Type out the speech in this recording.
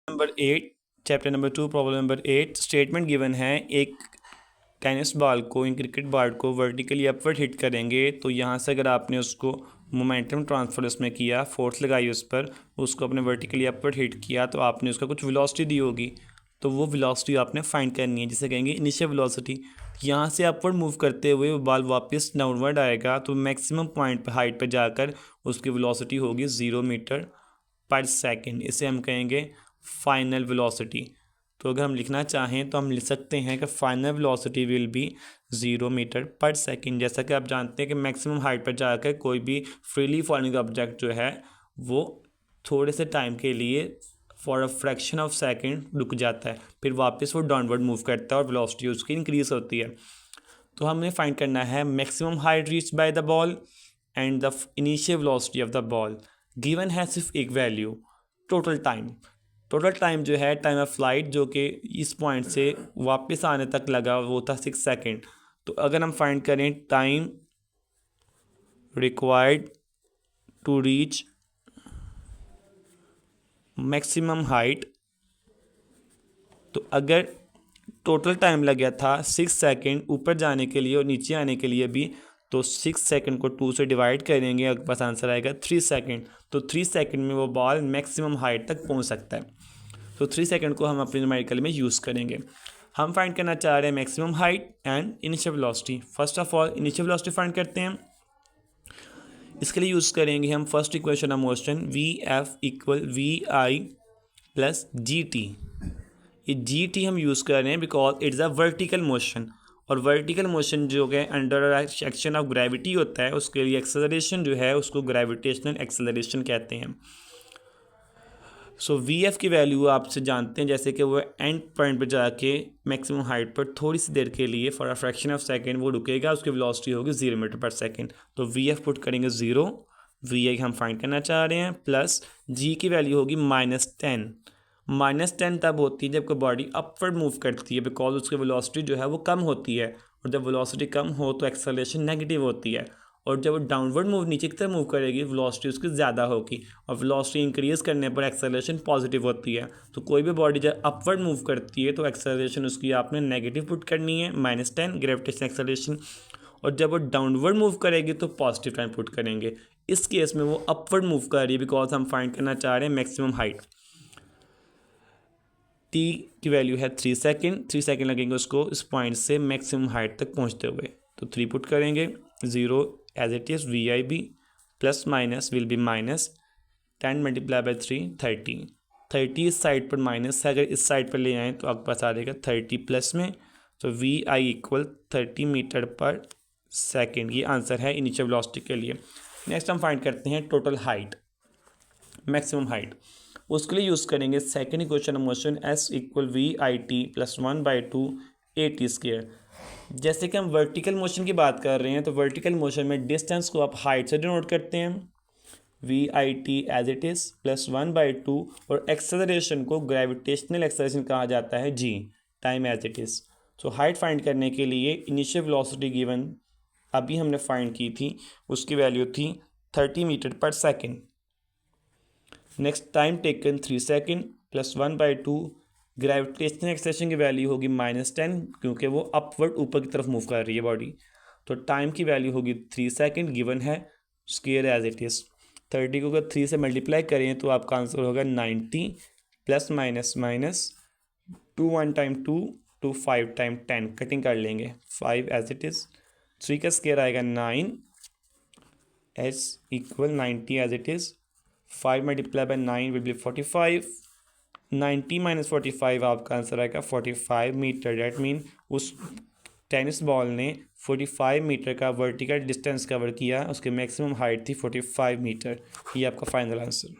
Number 8 chapter number 2 problem number 8 statement given है। एक tennis ball को इन क्रिकेट बॉल को वर्टिकली अपवर्ड हिट करेंगे तो यहाँ से अगर आपने उसको मोमेंटम ट्रांसफ़र उसमें किया, फोर्स लगाई उस पर, उसको अपने वर्टिकली अपवर्ड हिट किया तो आपने उसका कुछ वेलोसिटी दी होगी, तो वो वेलोसिटी आपने फाइंड करनी है, जिसे कहेंगे इनिशियल वेलोसिटी। यहाँ से अपवर्ड मूव करते हुए वो बॉल वापस डाउनवर्ड आएगा तो मैक्सिमम पॉइंट पर हाइट पर जाकर उसकी वेलोसिटी होगी 0 मीटर पर सेकेंड। इसे हम कहेंगे फाइनल वेलोसिटी। तो अगर हम लिखना चाहें तो हम लिख सकते हैं कि final velocity will be 0 metre per second. जैसा कि आप जानते हैं कि मैक्सिमम हाइट पर जाकर कोई भी फ्रीली फॉलिंग ऑब्जेक्ट जो है वो थोड़े से टाइम के लिए for a fraction of second रुक जाता है, फिर वापस वो डाउनवर्ड मूव करता है और वेलोसिटी उसकी इंक्रीज होती है। तो हमें फाइंड करना है maximum height reach by the ball and the initial velocity of the ball. Given है सिर्फ एक value, total time. Total time जो है टाइम ऑफ फ्लाइट जो कि इस पॉइंट से वापस आने तक लगा वो था 6 सेकेंड। तो अगर हम फाइंड करें time required to reach maximum height, तो अगर टोटल टाइम लग गया था 6 सेकेंड ऊपर जाने के लिए और नीचे आने के लिए भी, तो 6 सेकेंड को 2 से डिवाइड करेंगे, आपके पास आंसर आएगा 3 सेकेंड। तो 3 सेकेंड में वो बॉल मैक्सिमम हाइट तक पहुंच सकता है। तो 3 सेकेंड को हम अपने न्यूमेरिकल में यूज़ करेंगे। हम फाइंड करना चाह रहे हैं maximum height and initial velocity. First of all initial velocity find करते हैं। इसके लिए यूज़ करेंगे हम first equation of motion v f equal v i plus g t. ये जी टी हम यूज़ कर रहे हैं because it's a vertical motion, और वर्टिकल मोशन जो है अंडर एक्शन ऑफ ग्रेविटी होता है, उसके लिए एक्सेलरेशन जो है उसको ग्रेविटेशनल एक्सेलरेशन कहते हैं। सो वी एफ की वैल्यू आपसे जानते हैं, जैसे कि वो एंड पॉइंट पर जाके मैक्सिमम हाइट पर थोड़ी सी देर के लिए for a fraction of second वो रुकेगा, उसकी वेलोसिटी होगी 0 मीटर पर सेकेंड। तो वी एफ पुट करेंगे 0, वी आई हम फाइंड करना चाह रहे हैं, प्लस जी की वैल्यू होगी -10। -10 तब होती है जब कोई बॉडी अपवर्ड मूव करती है, बिकॉज उसकी वेलोसिटी जो है वो कम होती है, और जब वेलोसिटी कम हो तो एक्सेलरेशन नेगेटिव होती है, और जब वो डाउनवर्ड मूव नीचे की तरफ मूव करेगी वेलोसिटी उसकी ज़्यादा होगी, और वेलोसिटी इंक्रीज़ करने पर एक्सेलरेशन पॉजिटिव होती है। तो कोई भी बॉडी जब अपवर्ड मूव करती है तो एक्सेलरेशन उसकी आपने नेगेटिव पुट करनी है, -10 ग्रेविटेशन एक्सेलरेशन, और जब वो डाउनवर्ड मूव करेगी तो पॉजिटिव टाइम पुट करेंगे। इस केस में वो अपवर्ड मूव कर रही है बिकॉज हम फाइंड करना चाह रहे हैं मैक्सिमम हाइट। टी की वैल्यू है 3 सेकेंड, 3 सेकेंड लगेंगे उसको इस पॉइंट से मैक्सिमम हाइट तक पहुंचते हुए। तो 3 पुट करेंगे, 0 as it is, v i be plus minus will be -10 multiply by 3 30। 30 इस साइड पर माइनस है, अगर इस साइड पर ले आएँ तो आपके पास आ जाएगा 30 प्लस में, तो we I equal 30 metre per second. ये आंसर है इनिशियल वेलोसिटी के लिए। नेक्स्ट हम फाइंड करते हैं टोटल हाइट, मैक्सिमम हाइट। उसके लिए यूज़ करेंगे second equation of motion s equal v I t plus 1/2 a t square. जैसे कि हम वर्टिकल मोशन की बात कर रहे हैं तो वर्टिकल मोशन में डिस्टेंस को आप हाइट से डिनोट करते हैं, V I T as it is plus 1/2, और एक्सेलरेशन को ग्रेविटेशनल एक्सेलरेशन कहा जाता है G, time as it is. So height find करने के लिए इनिशियल वेलोसिटी गिवन अभी हमने फाइंड की थी, उसकी वैल्यू थी 30 metre per second. Next time taken 3 second plus 1/2, gravitational acceleration की वैल्यू होगी -10 क्योंकि वो अपवर्ड ऊपर की तरफ मूव कर रही है बॉडी। तो टाइम की वैल्यू होगी 3 सेकेंड, गिवन है स्क्वायर एज इट इज़। 30 को अगर 3 से मल्टीप्लाई करें तो आपका आंसर होगा 90 plus minus 2 1 time 2 2 5 time 10, cutting कर लेंगे 5 एज इट इज़। 3 का स्क्वायर आएगा 9, s equal 90 as it is, 5 multiply by 9 will be 45, 90 minus 45 आपका आंसर आएगा 45 मीटर। डैट मीन उस टेनिस बॉल ने 45 मीटर का वर्टिकल डिस्टेंस कवर किया, उसकी मैक्सिमम हाइट थी 45 मीटर। ये आपका फाइनल आंसर।